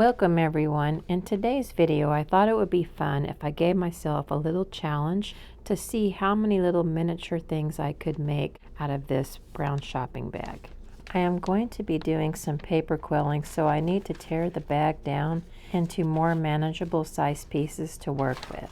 Welcome everyone. In today's video, I thought it would be fun if I gave myself a little challenge to see how many little miniature things I could make out of this brown shopping bag. I am going to be doing some paper quilling, so I need to tear the bag down into more manageable size pieces to work with.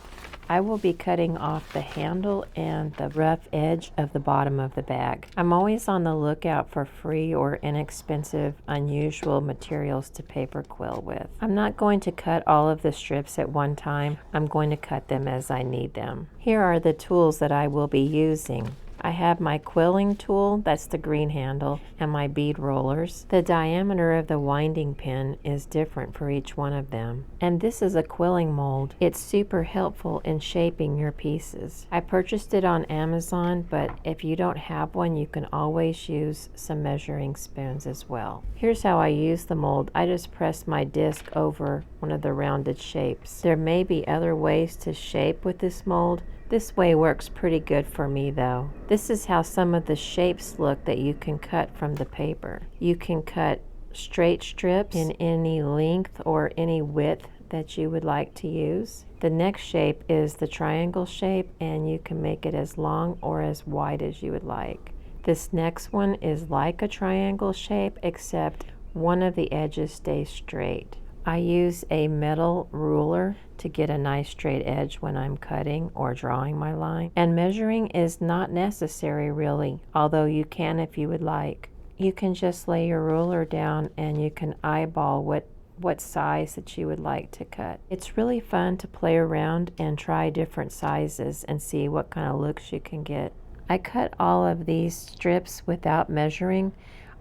I will be cutting off the handle and the rough edge of the bottom of the bag. I'm always on the lookout for free or inexpensive, unusual materials to paper quill with. I'm not going to cut all of the strips at one time. I'm going to cut them as I need them. Here are the tools that I will be using. I have my quilling tool, that's the green handle, and my bead rollers. The diameter of the winding pin is different for each one of them. And this is a quilling mold. It's super helpful in shaping your pieces. I purchased it on Amazon, but if you don't have one, you can always use some measuring spoons as well. Here's how I use the mold. I just press my disc over one of the rounded shapes. There may be other ways to shape with this mold. This way works pretty good for me though. This is how some of the shapes look that you can cut from the paper. You can cut straight strips in any length or any width that you would like to use. The next shape is the triangle shape, and you can make it as long or as wide as you would like. This next one is like a triangle shape, except one of the edges stays straight. I use a metal ruler to get a nice straight edge when I'm cutting or drawing my line. And measuring is not necessary really, although you can if you would like. You can just lay your ruler down and you can eyeball what size that you would like to cut. It's really fun to play around and try different sizes and see what kind of looks you can get. I cut all of these strips without measuring.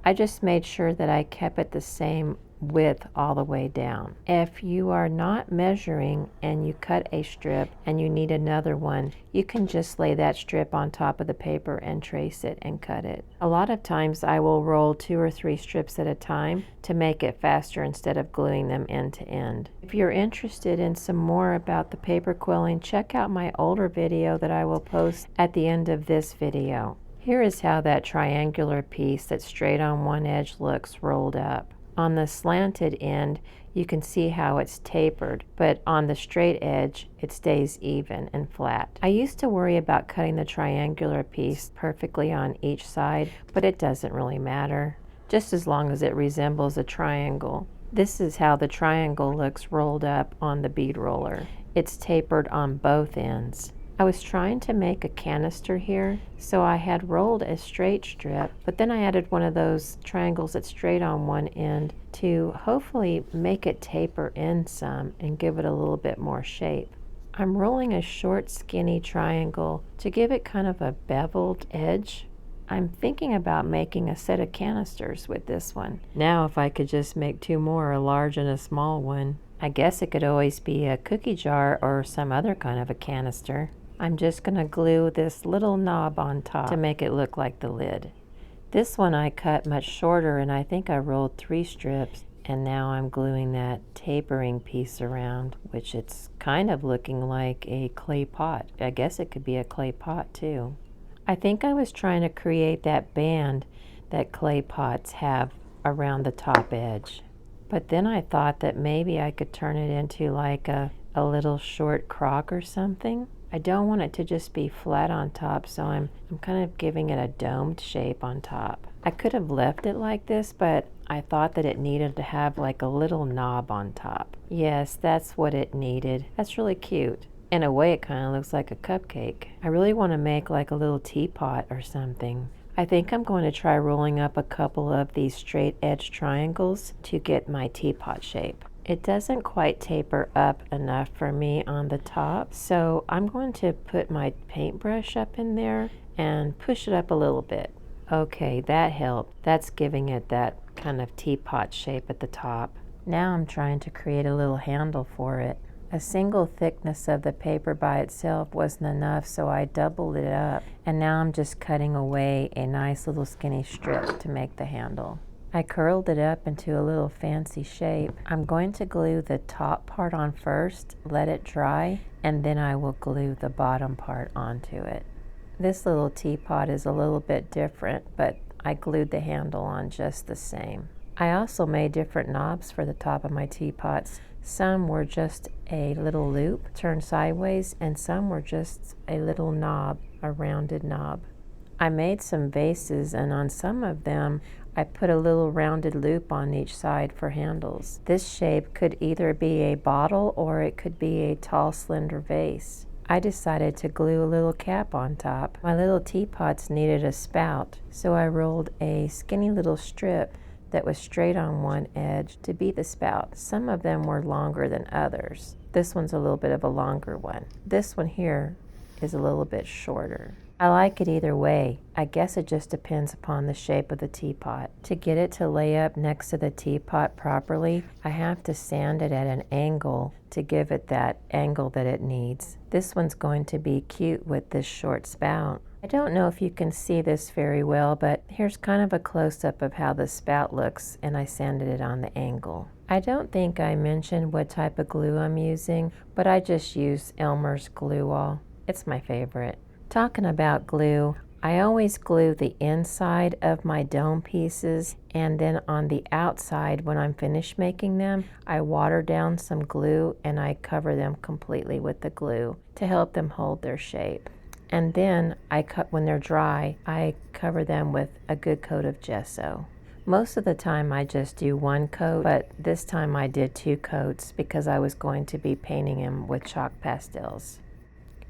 I just made sure that I kept it the same width all the way down. If you are not measuring and you cut a strip and you need another one, you can just lay that strip on top of the paper and trace it and cut it. A lot of times I will roll 2 or 3 strips at a time to make it faster instead of gluing them end to end. If you're interested in some more about the paper quilling, check out my older video that I will post at the end of this video. Here is how that triangular piece that's straight on one edge looks rolled up. On the slanted end, you can see how it's tapered, but on the straight edge, it stays even and flat. I used to worry about cutting the triangular piece perfectly on each side, but it doesn't really matter, just as long as it resembles a triangle. This is how the triangle looks rolled up on the bead roller. It's tapered on both ends. I was trying to make a canister here, so I had rolled a straight strip, but then I added one of those triangles that's straight on one end to hopefully make it taper in some and give it a little bit more shape. I'm rolling a short skinny triangle to give it kind of a beveled edge. I'm thinking about making a set of canisters with this one. Now if I could just make 2 more, a large and a small one. I guess it could always be a cookie jar or some other kind of a canister. I'm just going to glue this little knob on top to make it look like the lid. This one I cut much shorter, and I think I rolled 3 strips, and now I'm gluing that tapering piece around, which it's kind of looking like a clay pot. I guess it could be a clay pot too. I think I was trying to create that band that clay pots have around the top edge. But then I thought that maybe I could turn it into like a little short crock or something. I don't want it to just be flat on top, so I'm kind of giving it a domed shape on top. I could have left it like this, but I thought that it needed to have like a little knob on top. Yes, that's what it needed. That's really cute. In a way, it kind of looks like a cupcake. I really want to make like a little teapot or something. I think I'm going to try rolling up a couple of these straight edge triangles to get my teapot shape. It doesn't quite taper up enough for me on the top, so I'm going to put my paintbrush up in there and push it up a little bit. Okay, that helped. That's giving it that kind of teapot shape at the top. Now I'm trying to create a little handle for it. A single thickness of the paper by itself wasn't enough, so I doubled it up, and now I'm just cutting away a nice little skinny strip to make the handle. I curled it up into a little fancy shape. I'm going to glue the top part on first, let it dry, and then I will glue the bottom part onto it. This little teapot is a little bit different, but I glued the handle on just the same. I also made different knobs for the top of my teapots. Some were just a little loop turned sideways, and some were just a little knob, a rounded knob. I made some vases, and on some of them I put a little rounded loop on each side for handles. This shape could either be a bottle or it could be a tall, slender vase. I decided to glue a little cap on top. My little teapots needed a spout, so I rolled a skinny little strip that was straight on one edge to be the spout. Some of them were longer than others. This one's a little bit of a longer one. This one here is a little bit shorter. I like it either way. I guess it just depends upon the shape of the teapot. To get it to lay up next to the teapot properly, I have to sand it at an angle to give it that angle that it needs. This one's going to be cute with this short spout. I don't know if you can see this very well, but here's kind of a close-up of how the spout looks, and I sanded it on the angle. I don't think I mentioned what type of glue I'm using, but I just use Elmers Glue All. It's my favorite. Talking about glue, I always glue the inside of my dome pieces, and then on the outside when I'm finished making them, I water down some glue and I cover them completely with the glue to help them hold their shape. And then when they're dry, I cover them with a good coat of gesso. Most of the time I just do one coat, but this time I did 2 coats because I was going to be painting them with chalk pastels.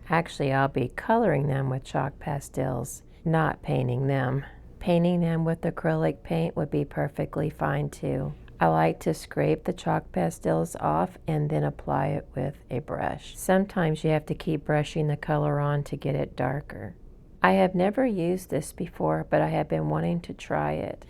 Actually, I'll be coloring them with chalk pastels, not painting them. Painting them with acrylic paint would be perfectly fine too. I like to scrape the chalk pastels off and then apply it with a brush. Sometimes you have to keep brushing the color on to get it darker. I have never used this before, but I have been wanting to try it.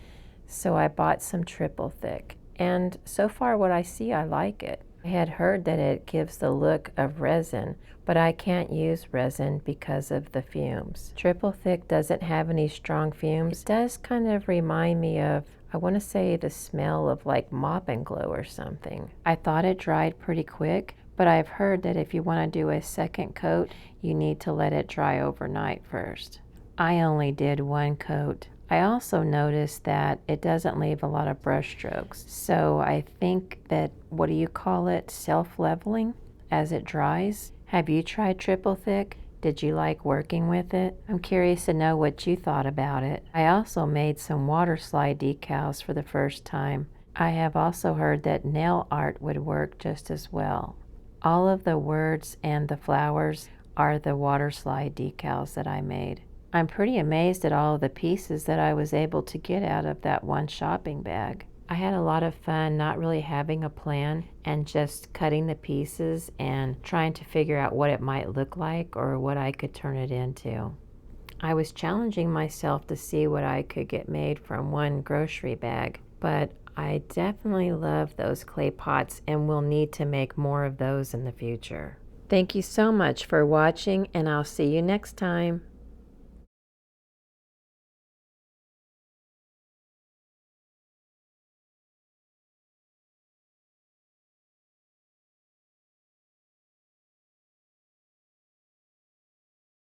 So I bought some triple thick, and so far what I see, I like it. I had heard that it gives the look of resin, but I can't use resin because of the fumes. Triple thick doesn't have any strong fumes. It does kind of remind me of, I want to say, the smell of like mop and glue or something. I thought it dried pretty quick, but I've heard that if you want to do a second coat, you need to let it dry overnight first. I only did 1 coat. I also noticed that it doesn't leave a lot of brush strokes. So I think that, what do you call it, self-leveling as it dries? Have you tried triple thick? Did you like working with it? I'm curious to know what you thought about it. I also made some water slide decals for the first time. I have also heard that nail art would work just as well. All of the words and the flowers are the water slide decals that I made. I'm pretty amazed at all of the pieces that I was able to get out of that one shopping bag. I had a lot of fun not really having a plan and just cutting the pieces and trying to figure out what it might look like or what I could turn it into. I was challenging myself to see what I could get made from one grocery bag, but I definitely love those clay pots and will need to make more of those in the future. Thank you so much for watching, and I'll see you next time.